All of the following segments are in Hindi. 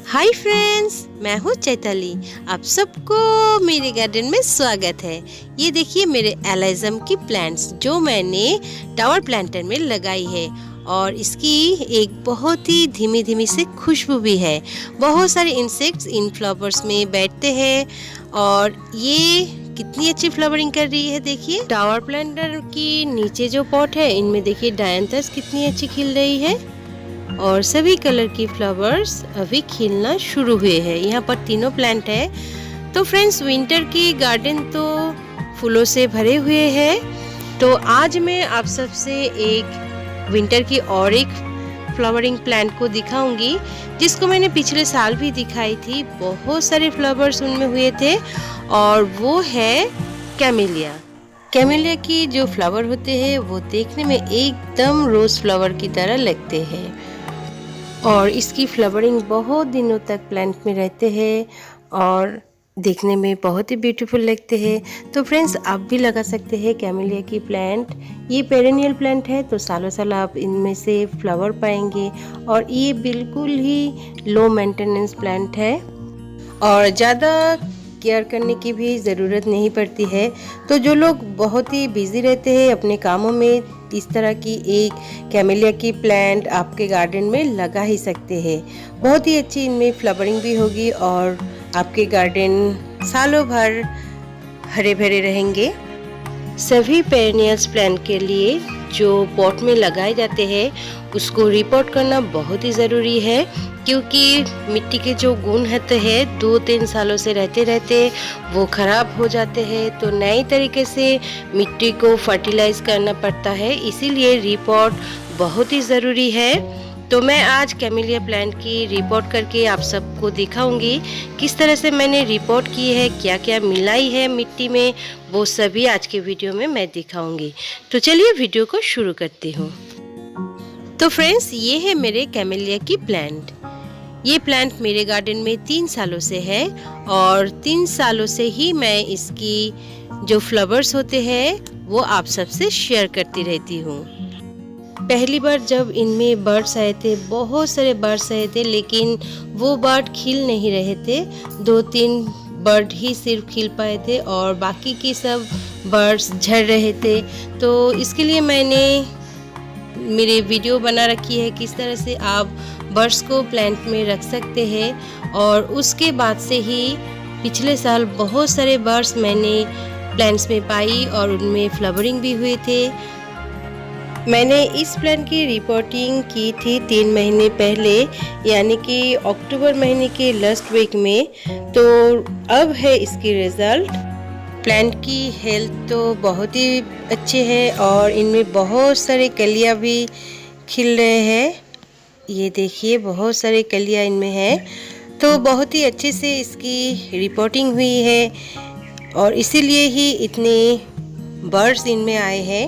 हाय फ्रेंड्स, मैं हूँ चैताली। आप सबको मेरे गार्डन में स्वागत है। ये देखिए मेरे एलाइजम की प्लांट्स जो मैंने टावर प्लांटर में लगाई है और इसकी एक बहुत ही धीमी धीमी से खुशबू भी है। बहुत सारे इंसेक्ट्स इन फ्लावर्स में बैठते हैं और ये कितनी अच्छी फ्लावरिंग कर रही है। देखिए टावर प्लांटर की नीचे जो पॉट है इनमें देखिए डायंथस कितनी अच्छी खिल रही है और सभी कलर की फ्लावर्स अभी खिलना शुरू हुए हैं। यहाँ पर तीनों प्लांट है। तो फ्रेंड्स, विंटर की गार्डन तो फूलों से भरे हुए हैं। तो आज मैं आप सबसे एक विंटर की और एक फ्लावरिंग प्लांट को दिखाऊंगी जिसको मैंने पिछले साल भी दिखाई थी। बहुत सारे फ्लावर्स उनमें हुए थे और वो है कैमेलिया। कैमेलिया की जो फ्लावर होते हैं वो देखने में एकदम रोज फ्लावर की तरह लगते हैं और इसकी फ्लावरिंग बहुत दिनों तक प्लांट में रहते हैं और देखने में बहुत ही ब्यूटीफुल लगते हैं। तो फ्रेंड्स, आप भी लगा सकते हैं कैमेलिया की प्लांट। ये पेरेनियल प्लांट है तो सालों साल आप इनमें से फ्लावर पाएंगे और ये बिल्कुल ही लो मेंटेनेंस प्लांट है और ज़्यादा केयर करने की भी ज़रूरत नहीं पड़ती है। तो जो लोग बहुत ही बिजी रहते हैं अपने कामों में, इस तरह की एक कैमेलिया की प्लांट आपके गार्डन में लगा ही सकते हैं। बहुत ही अच्छी इनमें फ्लावरिंग भी होगी और आपके गार्डन सालों भर हरे भरे रहेंगे। सभी पेरेनियल्स प्लांट के लिए जो पॉट में लगाए जाते हैं उसको रिपोर्ट करना बहुत ही ज़रूरी है, क्योंकि मिट्टी के जो गुण होते हैं 2-3 सालों से रहते रहते वो ख़राब हो जाते हैं। तो नए तरीके से मिट्टी को फर्टिलाइज करना पड़ता है, इसीलिए रिपोर्ट बहुत ही ज़रूरी है। तो मैं आज कैमेलिया प्लांट की रिपोर्ट करके आप सबको दिखाऊंगी किस तरह से मैंने रिपोर्ट की है, क्या क्या मिलाई है मिट्टी में, वो सभी आज के वीडियो में मैं दिखाऊंगी। तो चलिए वीडियो को शुरू करती हूँ। तो फ्रेंड्स, ये है मेरे कैमेलिया की प्लांट। ये प्लांट मेरे गार्डन में 3 सालों से है और 3 सालों से ही मैं इसकी जो फ्लावर्स होते हैं वो आप सबसे शेयर करती रहती हूँ। पहली बार जब इनमें बर्ड्स आए थे, बहुत सारे बर्ड्स आए थे, लेकिन वो बर्ड खिल नहीं रहे थे। 2-3 बर्ड ही सिर्फ खिल पाए थे और बाकी की सब बर्ड्स झड़ रहे थे। तो इसके लिए मैंने मेरे वीडियो बना रखी है किस तरह से आप बर्ड्स को प्लांट में रख सकते हैं। और उसके बाद से ही पिछले साल बहुत सारे बर्ड्स मैंने प्लांट्स में पाई और उनमें फ्लावरिंग भी हुए थे। मैंने इस प्लांट की रिपोर्टिंग की थी 3 महीने पहले, यानी कि अक्टूबर महीने के लास्ट वीक में। तो अब है इसकी रिजल्ट। प्लांट की हेल्थ तो बहुत ही अच्छे है और इनमें बहुत सारे कलियां भी खिल रहे हैं। ये देखिए बहुत सारे कलियां इनमें हैं। तो बहुत ही अच्छे से इसकी रिपोर्टिंग हुई है और इसीलिए ही इतने बर्ड्स इनमें आए हैं।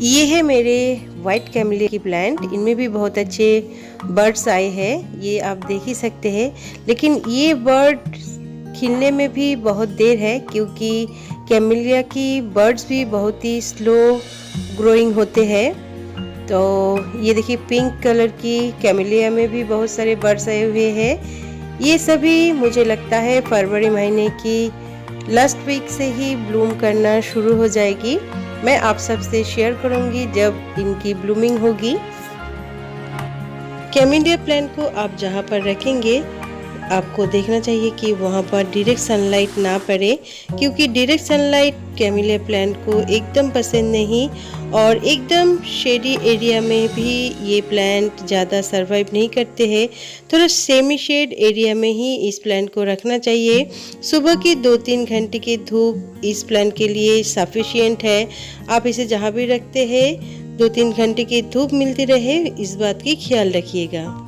ये है मेरे वाइट कैमेलिया की प्लांट। इनमें भी बहुत अच्छे बर्ड्स आए हैं, ये आप देख ही सकते हैं। लेकिन ये बर्ड खिलने में भी बहुत देर है, क्योंकि कैमेलिया की बर्ड्स भी बहुत ही स्लो ग्रोइंग होते हैं। तो ये देखिए पिंक कलर की कैमेलिया में भी बहुत सारे बर्ड्स आए हुए हैं। ये सभी मुझे लगता है फरवरी महीने की लास्ट वीक से ही ब्लूम करना शुरू हो जाएगी। मैं आप सबसे शेयर करूंगी जब इनकी ब्लूमिंग होगी। कैमेलिया प्लांट को आप जहां पर रखेंगे आपको देखना चाहिए कि वहां पर डायरेक्ट सनलाइट ना पड़े, क्योंकि डायरेक्ट सनलाइट कैमेलिया प्लांट को एकदम पसंद नहीं और एकदम शेडी एरिया में भी ये प्लांट ज़्यादा सरवाइव नहीं करते हैं। थोड़ा सेमी शेड एरिया में ही इस प्लांट को रखना चाहिए। सुबह की 2-3 घंटे की धूप इस प्लांट के लिए सफिशिएंट है। आप इसे जहाँ भी रखते हैं 2-3 घंटे की धूप मिलती रहे, इस बात की ख्याल रखिएगा।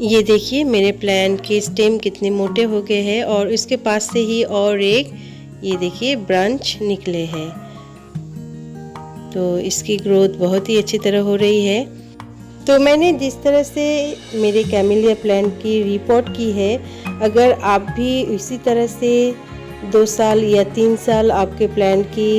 ये देखिए मेरे प्लांट के स्टेम कितने मोटे हो गए हैं और इसके पास से ही और एक ये देखिए ब्रांच निकले हैं। तो इसकी ग्रोथ बहुत ही अच्छी तरह हो रही है। तो मैंने जिस तरह से मेरे कैमेलिया प्लांट की रिपोर्ट की है, अगर आप भी इसी तरह से 2 साल या 3 साल आपके प्लांट की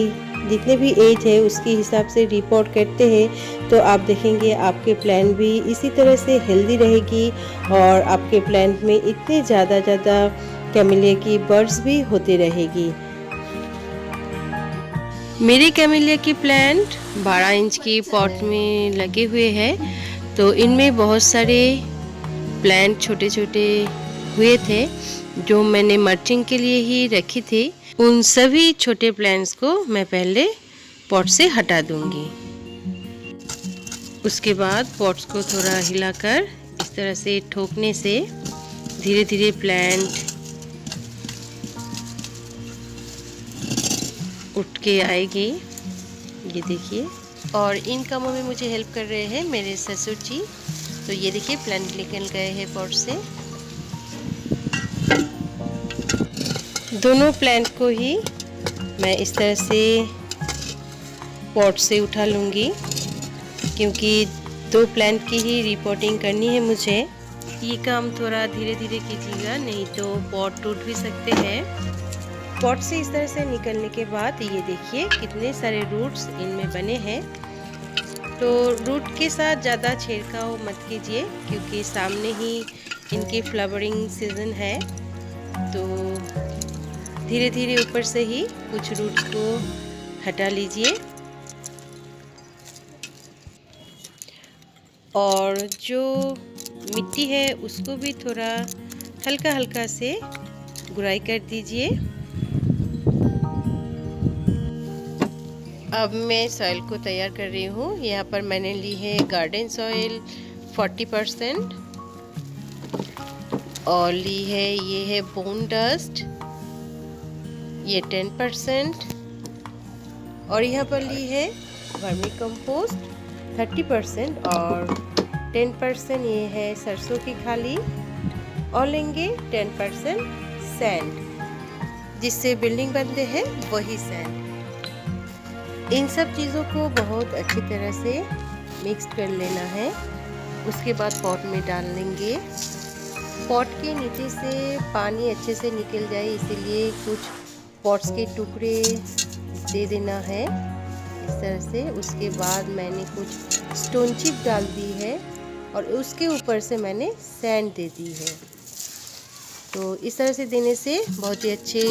जितने भी एज है उसके हिसाब से रिपोर्ट करते हैं तो आप देखेंगे आपके प्लांट भी इसी तरह से हेल्दी रहेगी और आपके प्लांट में इतने ज़्यादा कैमिलिया की बर्ड्स भी होती रहेगी। मेरे कैमिलिया की प्लांट 12 इंच की पॉट में लगे हुए हैं, तो इनमें बहुत सारे प्लांट छोटे छोटे हुए थे जो मैंने मल्चिंग के लिए ही रखी थी। उन सभी छोटे प्लांट्स को मैं पहले पॉट से हटा दूंगी। उसके बाद पॉट्स को थोड़ा हिलाकर इस तरह से ठोकने से धीरे धीरे प्लांट उठ के आएगी। ये देखिए, और इन कामों में मुझे हेल्प कर रहे हैं मेरे ससुर जी। तो ये देखिए प्लांट निकल गए हैं पॉट से। दोनों प्लांट को ही मैं इस तरह से पॉट से उठा लूँगी क्योंकि 2 प्लांट की ही रिपोर्टिंग करनी है मुझे। ये काम थोड़ा धीरे धीरे कीजिएगा, नहीं तो पॉट टूट भी सकते हैं। पॉट से इस तरह से निकलने के बाद ये देखिए कितने सारे रूट्स इनमें बने हैं। तो रूट के साथ ज़्यादा छेड़छाड़ मत कीजिए क्योंकि सामने ही इनकी फ्लावरिंग सीजन है। तो धीरे धीरे ऊपर से ही कुछ रूट्स को हटा लीजिए और जो मिट्टी है उसको भी थोड़ा हल्का हल्का से गुड़ाई कर दीजिए। अब मैं सॉइल को तैयार कर रही हूँ। यहाँ पर मैंने ली है गार्डन सॉइल 40% और ली है ये है बोन डस्ट ये 10% और यहाँ पर ली है वर्मी कंपोस्ट 30% और 10% ये है सरसों की खाली और लेंगे 10% सैंड, जिससे बिल्डिंग बनते हैं वही सैंड। इन सब चीज़ों को बहुत अच्छी तरह से मिक्स कर लेना है। उसके बाद पॉट में डाल लेंगे। पॉट के नीचे से पानी अच्छे से निकल जाए इसीलिए कुछ पॉट्स के टुकड़े दे देना है इस तरह से। उसके बाद मैंने कुछ स्टोन चिप डाल दी है और उसके ऊपर से मैंने सैंड दे दी है। तो इस तरह से देने से बहुत ही अच्छे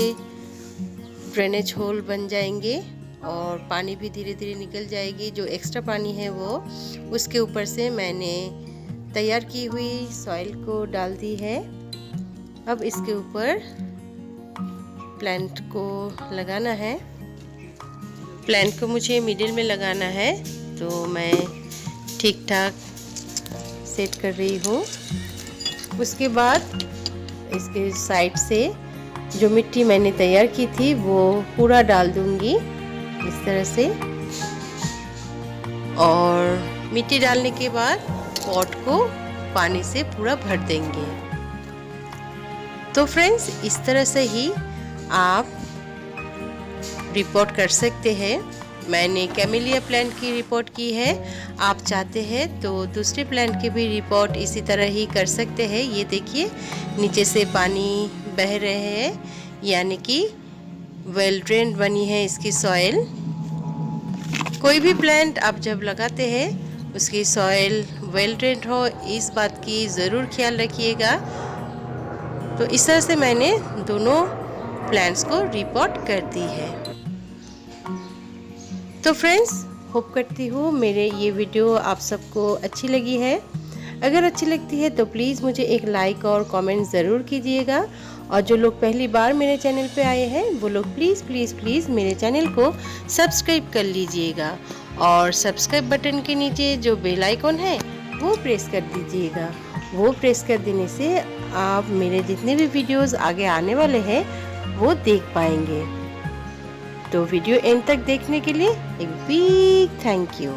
ड्रेनेज होल बन जाएंगे और पानी भी धीरे धीरे निकल जाएगी। जो एक्स्ट्रा पानी है वो उसके ऊपर से मैंने तैयार की हुई सॉइल को डाल दी है। अब इसके ऊपर प्लांट को लगाना है। प्लांट को मुझे मिडिल में लगाना है तो मैं ठीक ठाक सेट कर रही हूँ। उसके बाद इसके साइड से जो मिट्टी मैंने तैयार की थी वो पूरा डाल दूंगी इस तरह से। और मिट्टी डालने के बाद पॉट को पानी से पूरा भर देंगे। तो फ्रेंड्स, इस तरह से ही आप रिपोर्ट कर सकते हैं। मैंने कैमिलिया प्लांट की रिपोर्ट की है। आप चाहते हैं तो दूसरे प्लांट की भी रिपोर्ट इसी तरह ही कर सकते हैं। ये देखिए नीचे से पानी बह रहे हैं, यानी कि वेल ड्रेन्ड बनी है इसकी सॉइल। कोई भी प्लांट आप जब लगाते हैं उसकी सॉइल वेल ड्रेन्ड हो, इस बात की ज़रूर ख्याल रखिएगा। तो इस तरह से मैंने दोनों प्लांट्स को रिपोर्ट कर दी है। तो फ्रेंड्स, होप करती हूँ मेरे ये वीडियो आप सबको अच्छी लगी है। अगर अच्छी लगती है तो प्लीज़ मुझे एक लाइक और कमेंट ज़रूर कीजिएगा। और जो लोग पहली बार मेरे चैनल पे आए हैं वो लोग प्लीज़ प्लीज़ प्लीज़ मेरे चैनल को सब्सक्राइब कर लीजिएगा और सब्सक्राइब बटन के नीचे जो बेल आइकॉन है वो प्रेस कर दीजिएगा। वो प्रेस कर देने से आप मेरे जितने भी वीडियोस आगे आने वाले हैं वो देख पाएंगे। तो वीडियो एंड तक देखने के लिए एक बिग थैंक यू।